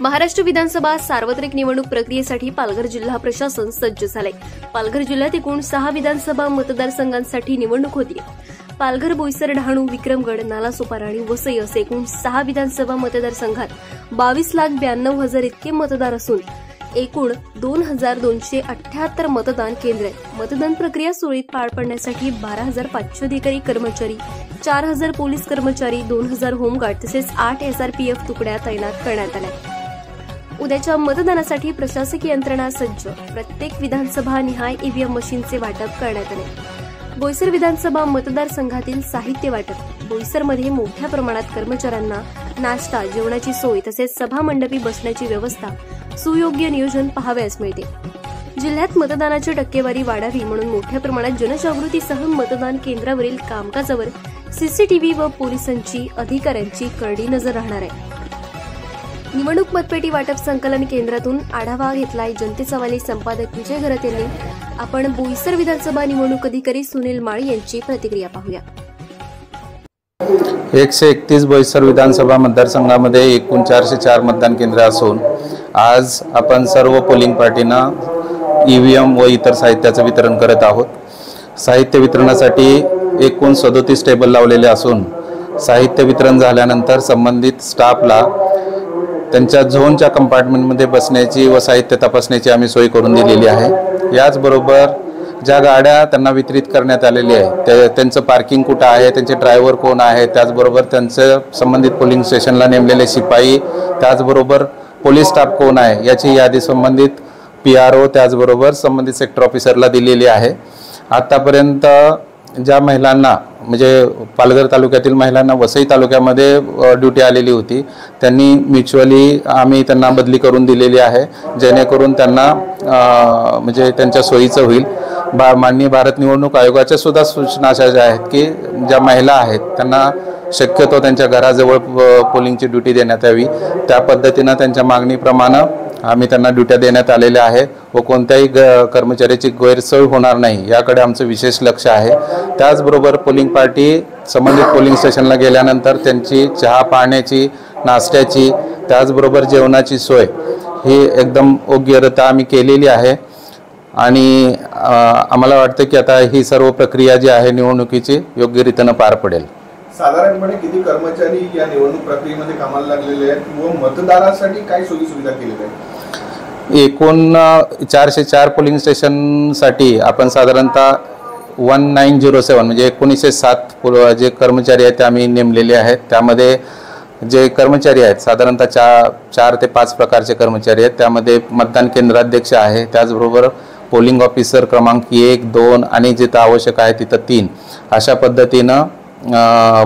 महाराष्ट्र विधानसभा सार्वत्रिक निवडणूक प्रक्रियेसाठी पालघर जिल्हा प्रशासन सज्ज झाले। पालघर जिल्ह्यात एकूण 6 विधानसभा मतदारसंघांसाठी निवडणूक होती। पालघर, बोईसर, डहाणू, विक्रमगड, नालासोपारा आणि वसई असे एकूण 6 विधानसभा मतदारसंघात 22,92,000 इतके मतदार असून एकूण 2,278 मतदान केंद्र आहेत। मतदान प्रक्रिया सुरळीत पार पाडण्यासाठी 12,500 अधिकारी कर्मचारी, 4,000 पोलीस कर्मचारी, 2,000 होमगार्ड तसेच 8 SRPF तुकड्या तैनात करण्यात आल्या। उद्याच्या मतदानासाठी प्रशासकीय यंत्रणा सज्ज। प्रत्येक विधानसभा निहाय ईव्हीएम मशीनचे वाटप करण्यात आले। बोईसर विधानसभा मतदारसंघातील साहित्य वाटप। बोईसरमध्ये मोठ्या प्रमाणात कर्मचाऱ्यांना नाश्ता, जेवणाची सोय तसेच सभा मंडपी बसण्याची व्यवस्था, सुयोग्य नियोजन पाहावयास मिळते। जिल्ह्यात मतदानाची टक्केवारी वाढावी म्हणून मोठ्या प्रमाणात जनजागृतीसह मतदान केंद्रावरील कामकाजावर सीसीटीव्ही व पोलिसांची, अधिकाऱ्यांची करडी नजर राहणार आहे। निवडणूक मतपेटी वाटप संकलन केंद्रातून आढावा घेतलाय जनतेचा वाली संपादक विजय घरत यांनी। आपण बोईसर विधानसभा निवडणूक अधिकारी सुनील माळी यांची प्रतिक्रिया पाहूया। 131 बोईसर विधानसभा मतदारसंघामध्ये एकूण 404 मतदान केंद्र असून आज आपण सर्व पोलिंग पार्टींना ईव्हीएम व इतर साहित्याचं वितरण करत आहोत। साहित्य वितरणासाठी एकूण 37 टेबल लावलेले असून साहित्य वितरण झाल्यानंतर संबंधित स्टाफला त्यांच्या झोनच्या कंपार्टमेंटमध्ये बसण्याची व साहित्य तपासण्याची आम्ही सोय करून दिलेली आहे। याचबरोबर ज्या गाड्या त्यांना वितरित करण्यात आलेली आहे त्यांचं पार्किंग कुठं आहे, त्यांचे ड्रायव्हर कोण आहे, त्याचबरोबर त्यांचं संबंधित पोलिंग स्टेशनला नेमलेले शिपाई, त्याचबरोबर पोलीस स्टाफ कोण आहे याची यादी संबंधित PRO त्याचबरोबर संबंधित सेक्टर ऑफिसरला दिलेली आहे। आतापर्यंत ज्या महिलांना म्हणजे पालघर तालुक्यातील महिलांना वसई तालुक्यामध्ये ड्युटी आलेली होती त्यांनी म्युच्युअली आम्ही त्यांना बदली करून दिलेली आहे, जेणेकरून त्यांना म्हणजे त्यांच्या सोयीचं होईल। माननीय भारत निवडणूक आयोगाच्या सुद्धा सूचना अशा आहेत की ज्या महिला आहेत त्यांना शक्यतो त्यांच्या घराजवळ पोलिंगची ड्युटी देण्यात यावी। त्या पद्धतीनं त्यांच्या मागणीप्रमाणे आम्ही त्यांना ड्युट्या देण्यात आलेल्या आहे व कोणत्याही कर्मचाऱ्याची गैरसोय होणार नाही याकडे आमचं विशेष लक्ष आहे। त्याचबरोबर पोलिंग पार्टी संबंधित पोलिंग स्टेशनला गेल्यानंतर त्यांची चहा पाण्याची, नाश्त्याची त्याचबरोबर जेवणाची सोय ही एकदम योग्यरित्या आम्ही केलेली आहे आणि आम्हाला वाटतं की आता ही सर्व प्रक्रिया जी आहे निवडणुकीची योग्यरीतीने पार पडेल। साधारणपणे किती कर्मचारी या निवडणूक प्रक्रियेमध्ये कामाला लागलेले आहेत व मतदारासाठी काय सोयी सुविधा केलेल्या आहेत? एकूण 404 पोलिंग स्टेशनसाठी आपण साधारणतः 1907 म्हणजे 1907 जे कर्मचारी आहेत ते आम्ही नेमलेले आहेत। त्यामध्ये जे कर्मचारी आहेत साधारणतः 4 ते 5 प्रकारचे कर्मचारी आहेत। त्यामध्ये मतदान केंद्राध्यक्ष आहे, त्याचबरोबर पोलिंग ऑफिसर क्रमांक 1, 2 आणि जिथं आवश्यक आहे तिथं 3 अशा पद्धतीनं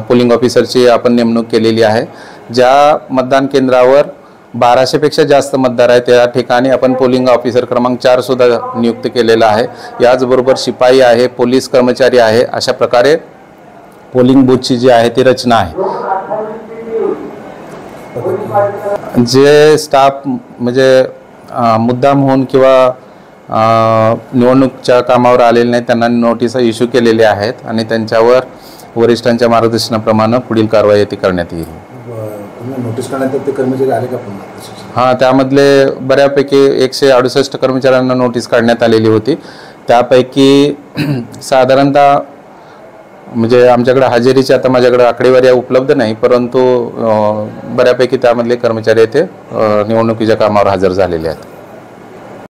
पोलिंग ऑफिसरची आपण नेमणूक केलेली आहे। ज्या मतदान केंद्रावर 1200 पेक्षा जास्त मतदार आहेत त्या ठिकाणी आपण पोलिंग ऑफिसर क्रमांक 4 सुद्धा नियुक्त केलेला आहे। याचबरोबर शिपाई आहे, पोलीस कर्मचारी आहे, अशा प्रकारे पोलिंग बूथची जी आहे ती रचना आहे। जे स्टाफ म्हणजे मुद्दाम होऊन किंवा निवडणूकच्या कामावर आलेले नाही त्यांना नोटीस इश्यू केलेले आहेत आणि त्यांच्यावर वरिष्ठांच्या मार्गदर्शनाप्रमाणे पुढील कारवाई ती करण्यात येईल। नोटीस काढण्यात ते कर्मचारी आले का पुन्हा? हां, त्यामधले बऱ्यापैकी 168 कर्मचाऱ्यांना नोटीस काढण्यात आलेली होती। त्यापैकी साधारणतः म्हणजे आमच्याकडे हजेरीची आता माझ्याकडे आकडेवारी उपलब्ध नाही, परंतु बऱ्यापैकी त्यामधले कर्मचारी ते निवडणुकीच्या कामावर हजर झालेले आहेत।